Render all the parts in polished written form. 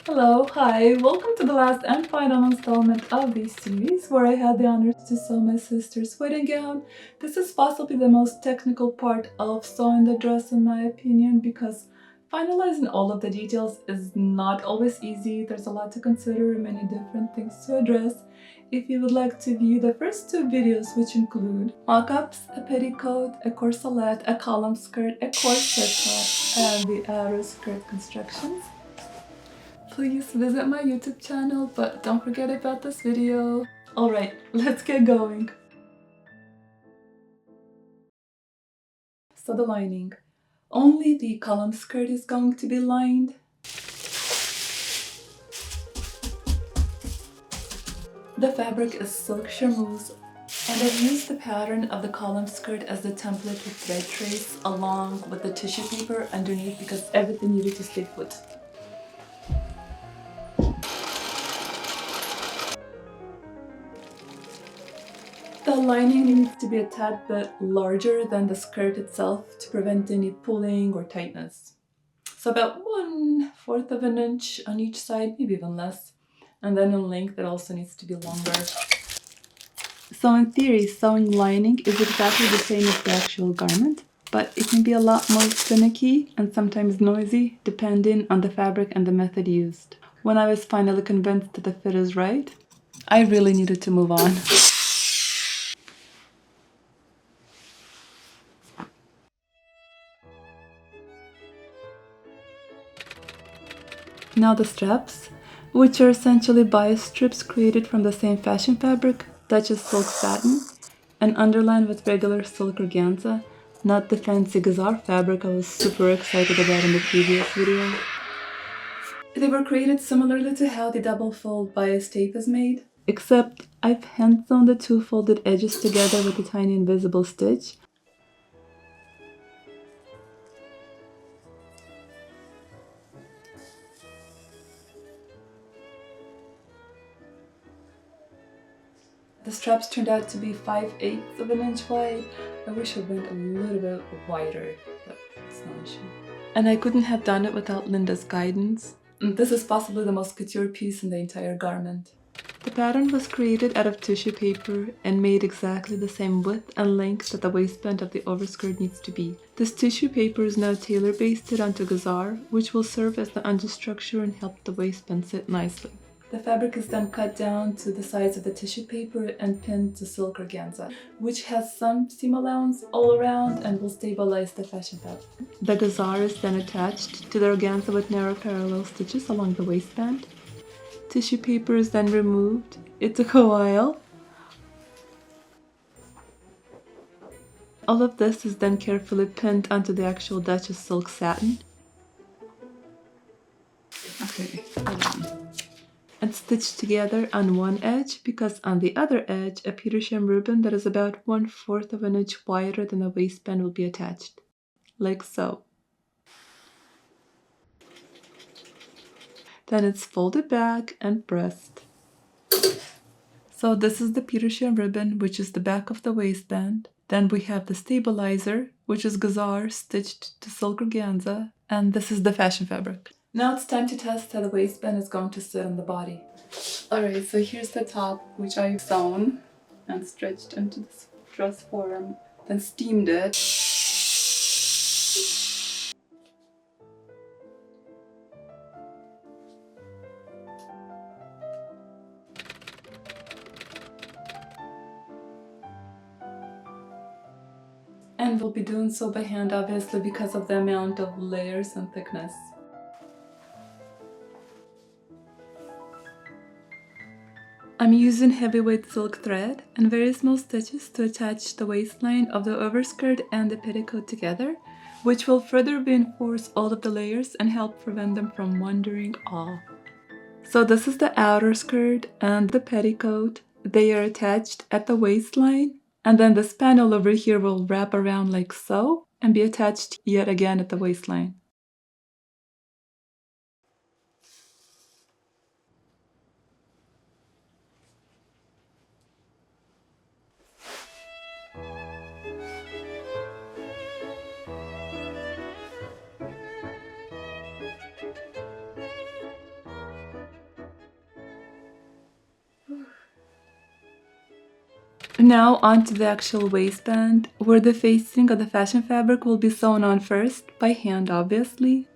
Hello, hi, welcome to the last and final installment of this series where I had the honor to sew my sister's wedding gown. This is possibly the most technical part of sewing the dress in my opinion because finalizing all of the details is not always easy. There's a lot to consider, many different things to address. If you would like to view the first two videos, which include mock-ups, a petticoat, a corselet, a column skirt, a corset top, and the outer skirt constructions, please visit my YouTube channel, but don't forget about this video. Alright, let's get going. So the lining. Only the column skirt is going to be lined. The fabric is silk charmeuse, and I've used the pattern of the column skirt as the template with thread trace along with the tissue paper underneath because everything needed to stay put. The lining needs to be a tad bit larger than the skirt itself to prevent any pulling or tightness. So about 1/4 of an inch on each side, maybe even less. And then in length it also needs to be longer. So in theory, sewing lining is exactly the same as the actual garment, but it can be a lot more finicky and sometimes noisy depending on the fabric and the method used. When I was finally convinced that the fit is right, I really needed to move on. Now the straps, which are essentially bias strips created from the same fashion fabric, Duchess silk satin, and underlined with regular silk organza, not the fancy gazar fabric I was super excited about in the previous video. They were created similarly to how the double fold bias tape is made, except I've hand sewn the two folded edges together with a tiny invisible stitch. The straps turned out to be 5/8 of an inch wide. I wish it went a little bit wider, but it's no issue. And I couldn't have done it without Lynda's guidance. And this is possibly the most couture piece in the entire garment. The pattern was created out of tissue paper and made exactly the same width and length that the waistband of the overskirt needs to be. This tissue paper is now tailor-basted onto gazar, which will serve as the understructure and help the waistband sit nicely. The fabric is then cut down to the size of the tissue paper and pinned to silk organza, which has some seam allowance all around and will stabilize the fashion fabric. The gazar is then attached to the organza with narrow parallel stitches along the waistband. Tissue paper is then removed. It took a while. All of this is then carefully pinned onto the actual Duchess silk satin. Okay, hold on. And stitched together on one edge because on the other edge a Petersham ribbon that is about 1/4 of an inch wider than the waistband will be attached, like so. Then it's folded back and pressed. So this is the Petersham ribbon, which is the back of the waistband. Then we have the stabilizer, which is gazar stitched to silk organza, and this is the fashion fabric. Now it's time to test how the waistband is going to sit on the body. Alright, so here's the top, which I've sewn and stretched into this dress form, then steamed it. And we'll be doing so by hand, obviously, because of the amount of layers and thickness. I'm using heavyweight silk thread and very small stitches to attach the waistline of the overskirt and the petticoat together, which will further reinforce all of the layers and help prevent them from wandering off. So this is the outer skirt and the petticoat. They are attached at the waistline, and then this panel over here will wrap around like so and be attached yet again at the waistline. Now onto the actual waistband, where the facing of the fashion fabric will be sewn on first, by hand obviously.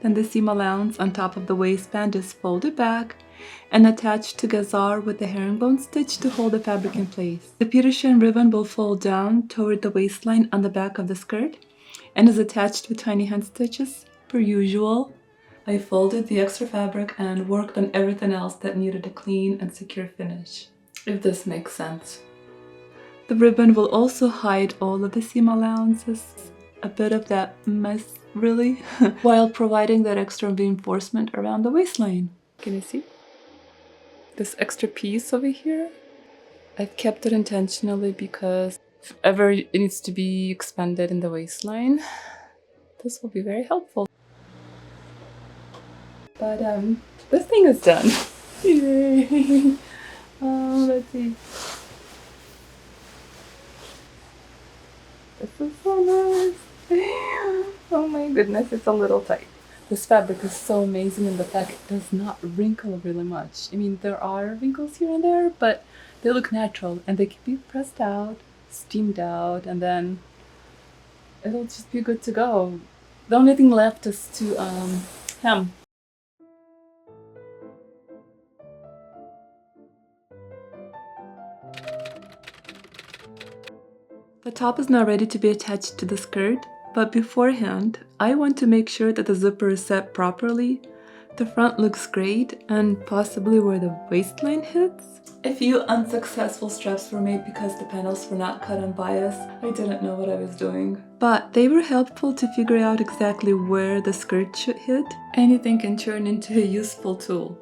Then the seam allowance on top of the waistband is folded back and attached to gazar with the herringbone stitch to hold the fabric in place. The Petersham ribbon will fold down toward the waistline on the back of the skirt and is attached with tiny hand stitches per usual. I folded the extra fabric and worked on everything else that needed a clean and secure finish, if this makes sense. The ribbon will also hide all of the seam allowances, a bit of that mess really, while providing that extra reinforcement around the waistline. Can you see? This extra piece over here, I've kept it intentionally because if ever it needs to be expanded in the waistline, this will be very helpful. But this thing is done. Yay! Let's see. This is so nice. Oh my goodness, it's a little tight. This fabric is so amazing in the fact it does not wrinkle really much. I mean, there are wrinkles here and there, but they look natural and they can be pressed out, steamed out, and then it'll just be good to go. The only thing left is to hem. The top is now ready to be attached to the skirt, but beforehand, I want to make sure that the zipper is set properly. The front looks great, and possibly where the waistline hits. A few unsuccessful straps were made because the panels were not cut on bias. I didn't know what I was doing. But they were helpful to figure out exactly where the skirt should hit. Anything can turn into a useful tool.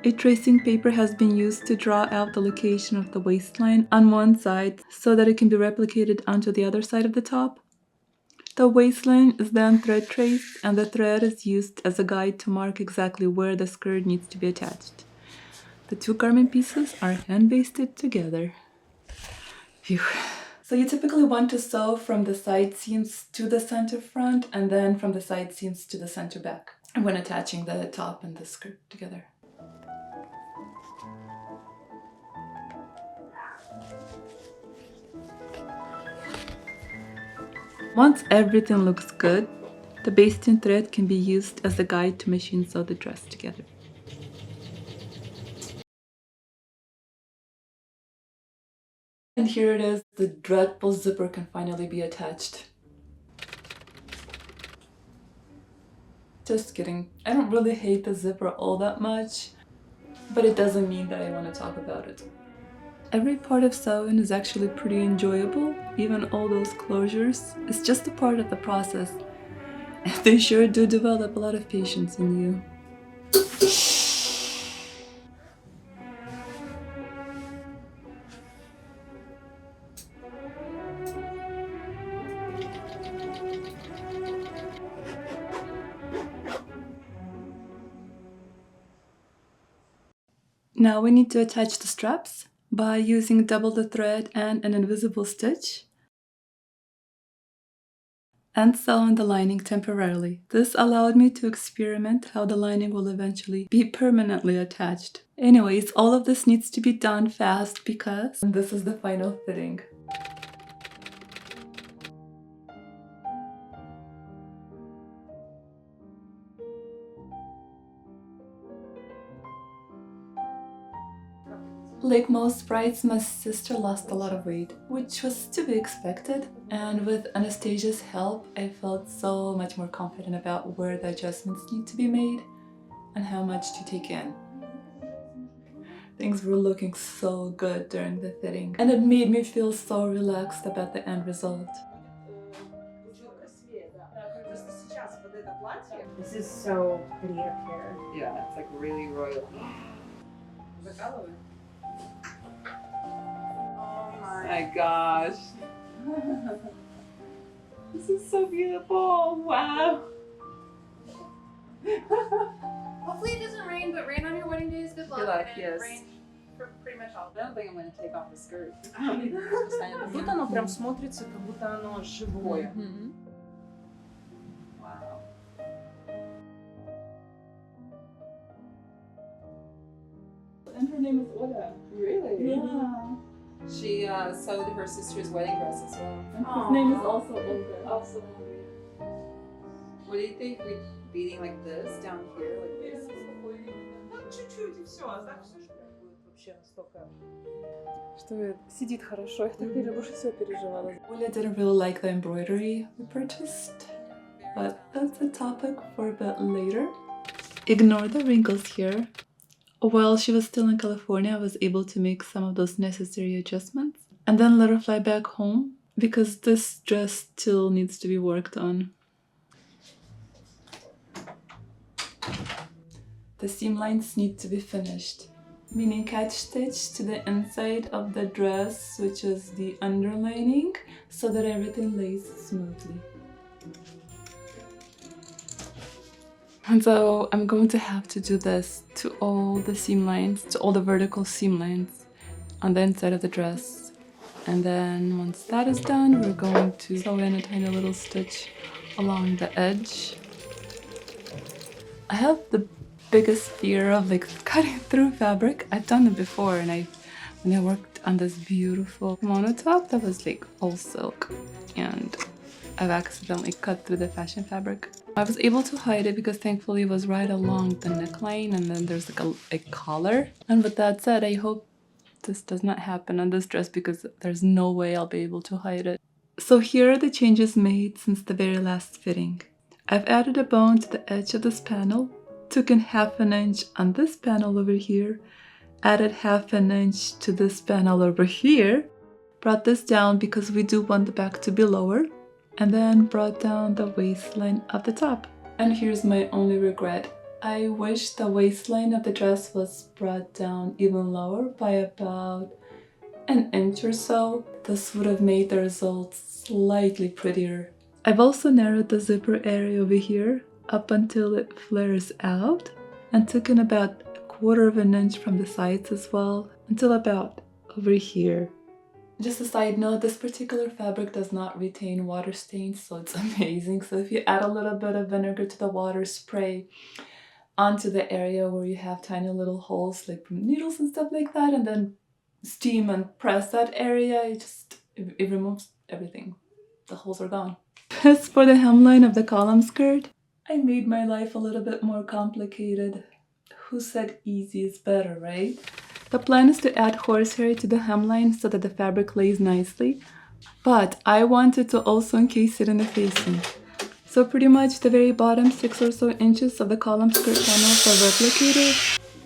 A tracing paper has been used to draw out the location of the waistline on one side so that it can be replicated onto the other side of the top. The waistline is then thread traced and the thread is used as a guide to mark exactly where the skirt needs to be attached. The two garment pieces are hand basted together. Phew. So you typically want to sew from the side seams to the center front and then from the side seams to the center back when attaching the top and the skirt together. Once everything looks good, the basting thread can be used as a guide to machine sew the dress together. And here it is, the dreadful zipper can finally be attached. Just kidding, I don't really hate the zipper all that much, but it doesn't mean that I want to talk about it. Every part of sewing is actually pretty enjoyable, even all those closures. It's just a part of the process. And they sure do develop a lot of patience in you. Now we need to attach the straps by using double the thread and an invisible stitch and sew on the lining temporarily. This allowed me to experiment how the lining will eventually be permanently attached. Anyways, all of this needs to be done fast because this is the final fitting. Like most brides, my sister lost a lot of weight, which was to be expected, and with Anastasia's help, I felt so much more confident about where the adjustments need to be made and how much to take in. Things were looking so good during the fitting, and it made me feel so relaxed about the end result. This is so pretty to pair. Yeah, it's like really royal. Oh My gosh. This is so beautiful. Wow. Hopefully it doesn't rain, but rain on your wedding day is good luck. Good luck, and yes. Rain for pretty much all. I don't think I'm going to take off the skirt. Тут оно прям смотрится, как будто оно живое. Wow. 。and her name is Ola. Really? Yeah. She sewed her sister's wedding dress as well. And his name is also Olga. Also, what do you think? We beading like this down here, like this? Чуть-чуть и все, а так все будет вообще настолько. Что сидит хорошо, я так больше всего переживала. Ola didn't really like the embroidery we purchased, but that's a topic for a bit later. Ignore the wrinkles here. While she was still in California, I was able to make some of those necessary adjustments and then let her fly back home because this dress still needs to be worked on. The seam lines need to be finished, meaning catch stitch to the inside of the dress, which is the underlining, so that everything lays smoothly. And so I'm going to have to do this to all the seam lines, to all the vertical seam lines on the inside of the dress. And then once that is done, we're going to sew in a tiny little stitch along the edge. I have the biggest fear of like cutting through fabric. I've done it before, and when I worked on this beautiful kimono top that was like all silk, and I've accidentally cut through the fashion fabric. I was able to hide it because thankfully it was right along the neckline, and then there's like a collar. And with that said, I hope this does not happen on this dress because there's no way I'll be able to hide it. So here are the changes made since the very last fitting. I've added a bone to the edge of this panel, took in 1/2 inch on this panel over here, added 1/2 inch to this panel over here, brought this down because we do want the back to be lower, and then brought down the waistline of the top. And here's my only regret. I wish the waistline of the dress was brought down even lower by about 1 inch or so. This would have made the result slightly prettier. I've also narrowed the zipper area over here up until it flares out, and took in about 1/4 inch from the sides as well until about over here. Just a side note, this particular fabric does not retain water stains, so it's amazing. So if you add a little bit of vinegar to the water, spray onto the area where you have tiny little holes like from needles and stuff like that, and then steam and press that area, it removes everything. The holes are gone. As for the hemline of the column skirt, I made my life a little bit more complicated. Who said easy is better, right? The plan is to add horsehair to the hemline so that the fabric lays nicely, but I wanted to also encase it in the facing. So pretty much the very bottom 6 or so inches of the column skirt panels are replicated.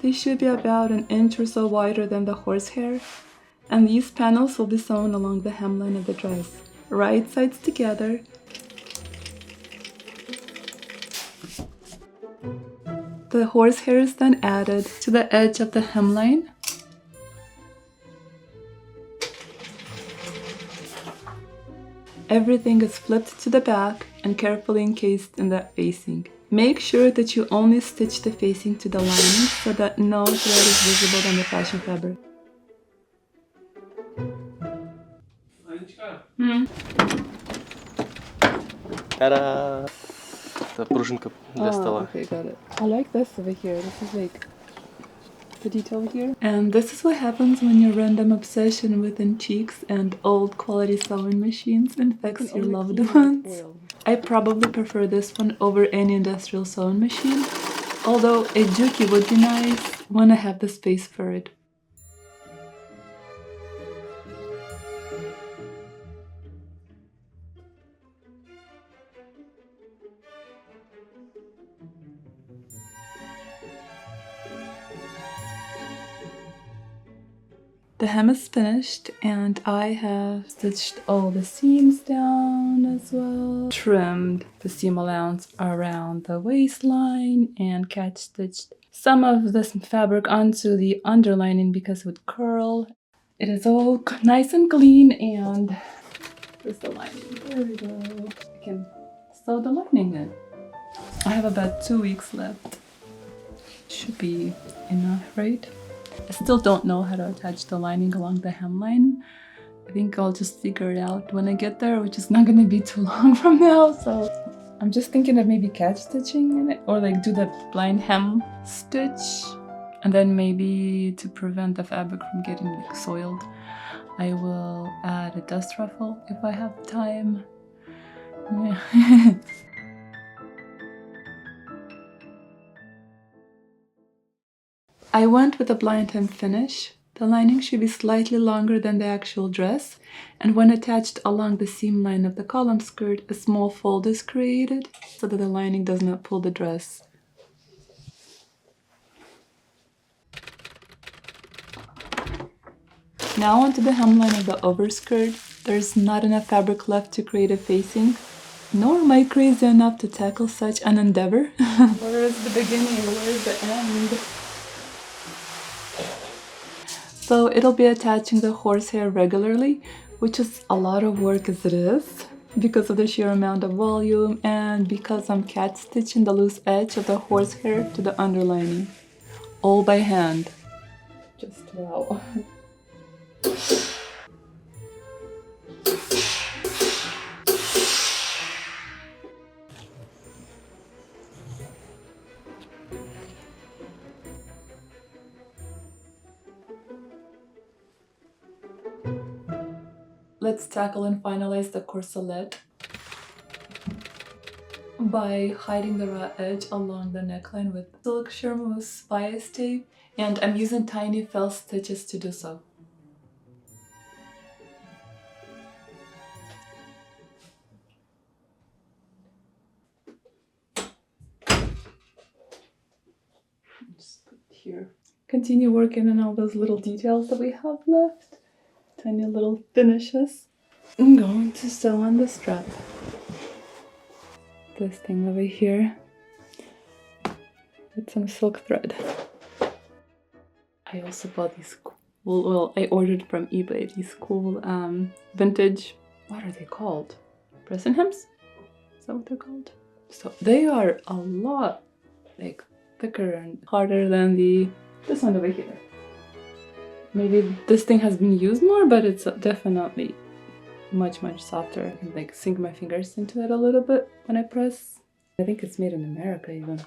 They should be about 1 inch or so wider than the horsehair, and these panels will be sewn along the hemline of the dress. Right sides together. The horsehair is then added to the edge of the hemline. Everything is flipped to the back and carefully encased in the facing. Make sure that you only stitch the facing to the lining so that no thread is visible on the fashion fabric. Ta-da! Это пружинка для стола. Okay, got it. I like this over here. This is like the detail here. And this is what happens when your random obsession with antiques and old quality sewing machines infects your loved ones. I probably prefer this one over any industrial sewing machine, although a Juki would be nice when I have the space for it. The hem is finished and I have stitched all the seams down as well. Trimmed the seam allowance around the waistline and catch stitched some of this fabric onto the underlining because it would curl. It is all nice and clean, and there's the lining. There we go. I can sew the lining in. I have about 2 weeks left. Should be enough, right? I still don't know how to attach the lining along the hemline. I think I'll just figure it out when I get there, which is not going to be too long from now. So I'm just thinking of maybe catch stitching in it, or like do the blind hem stitch And then maybe to prevent the fabric from getting like soiled, I will add a dust ruffle if I have time. Yeah. I went with a blind hem finish. The lining should be slightly longer than the actual dress, and when attached along the seam line of the column skirt, a small fold is created so that the lining does not pull the dress. Now onto the hemline of the overskirt. There's not enough fabric left to create a facing, nor am I crazy enough to tackle such an endeavor. Where is the beginning? Where is the end? So it'll be attaching the horsehair regularly, which is a lot of work as it is, because of the sheer amount of volume and because I'm cat stitching the loose edge of the horsehair to the underlining, all by hand. Just wow. Let's tackle and finalize the corselet by hiding the raw edge along the neckline with silk charmeuse bias tape, and I'm using tiny fell stitches to do so. Just put here. Continue working on all those little details that we have left. Tiny little finishes. I'm going to sew on the strap. This thing over here with some silk thread. I also bought these cool, well, I ordered from eBay these cool vintage, what are they called? Present hems? Is that what they're called? So they are a lot like thicker and harder than this one over here. Maybe this thing has been used more, but it's definitely much softer. I can like sink my fingers into it a little bit when I press. I think it's made in America even.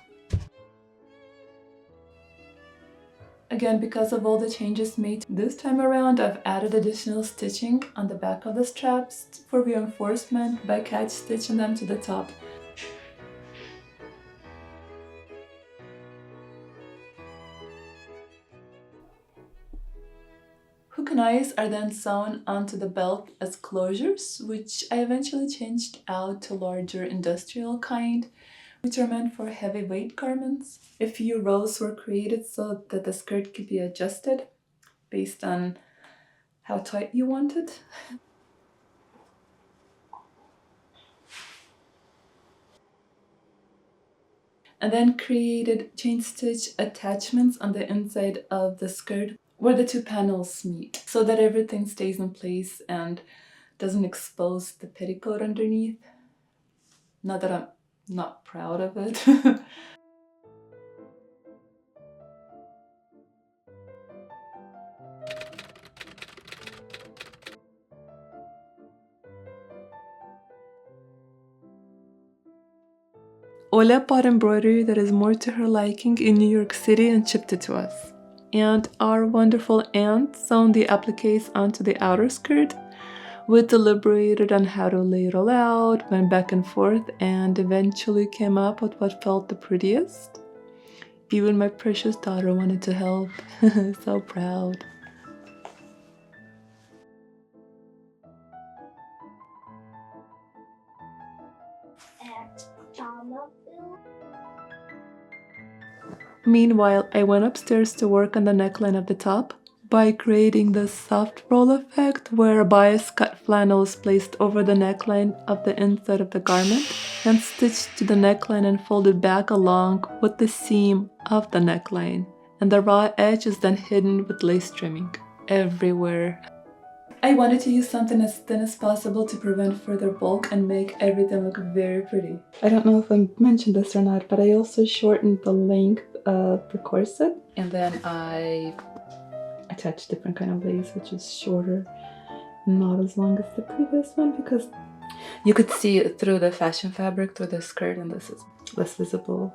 Again, because of all the changes made this time around, I've added additional stitching on the back of the straps for reinforcement by catch stitching them to the top. Hook and eyes are then sewn onto the belt as closures, which I eventually changed out to larger industrial kind, which are meant for heavyweight garments. A few rows were created so that the skirt could be adjusted based on how tight you want it. And then created chain stitch attachments on the inside of the skirt where the two panels meet, so that everything stays in place and doesn't expose the petticoat underneath. Not that I'm not proud of it. Ola bought embroidery that is more to her liking in New York City and shipped it to us. And our wonderful aunt sewn the appliques onto the outer skirt. We deliberated on how to lay it all out, went back and forth, and eventually came up with what felt the prettiest. Even my precious daughter wanted to help. So proud. Meanwhile, I went upstairs to work on the neckline of the top by creating the soft roll effect where a bias cut flannel is placed over the neckline of the inside of the garment and stitched to the neckline and folded back along with the seam of the neckline, and the raw edge is then hidden with lace trimming everywhere. I wanted to use something as thin as possible to prevent further bulk and make everything look very pretty. I don't know if I mentioned this or not, but I also shortened the length of the corset, and then I attached different kind of lace, which is shorter, not as long as the previous one, because you could see it through the fashion fabric through the skirt, and this is less visible.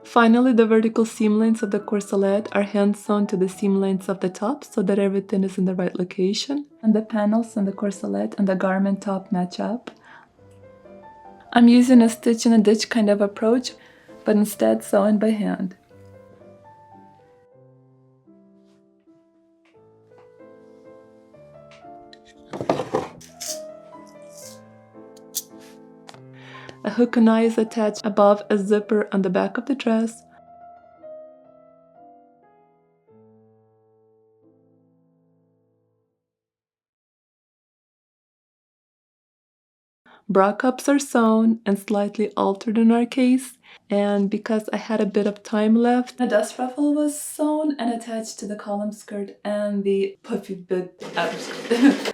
Finally, the vertical seam lines of the corselet are hand sewn to the seam lines of the top so that everything is in the right location. And the panels on the corselet and the garment top match up. I'm using a stitch and a ditch kind of approach, but instead sewing by hand. A hook and eye is attached above a zipper on the back of the dress. Bra cups are sewn and slightly altered in our case, and because I had a bit of time left, a dust ruffle was sewn and attached to the column skirt and the puffy bit outer skirt.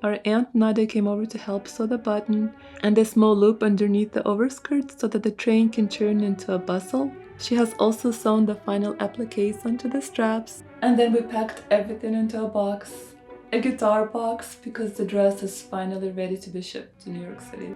Our Aunt Nadia came over to help sew the button and a small loop underneath the overskirt so that the train can turn into a bustle. She has also sewn the final appliques onto the straps. And then we packed everything into a box, a guitar box, because the dress is finally ready to be shipped to New York City.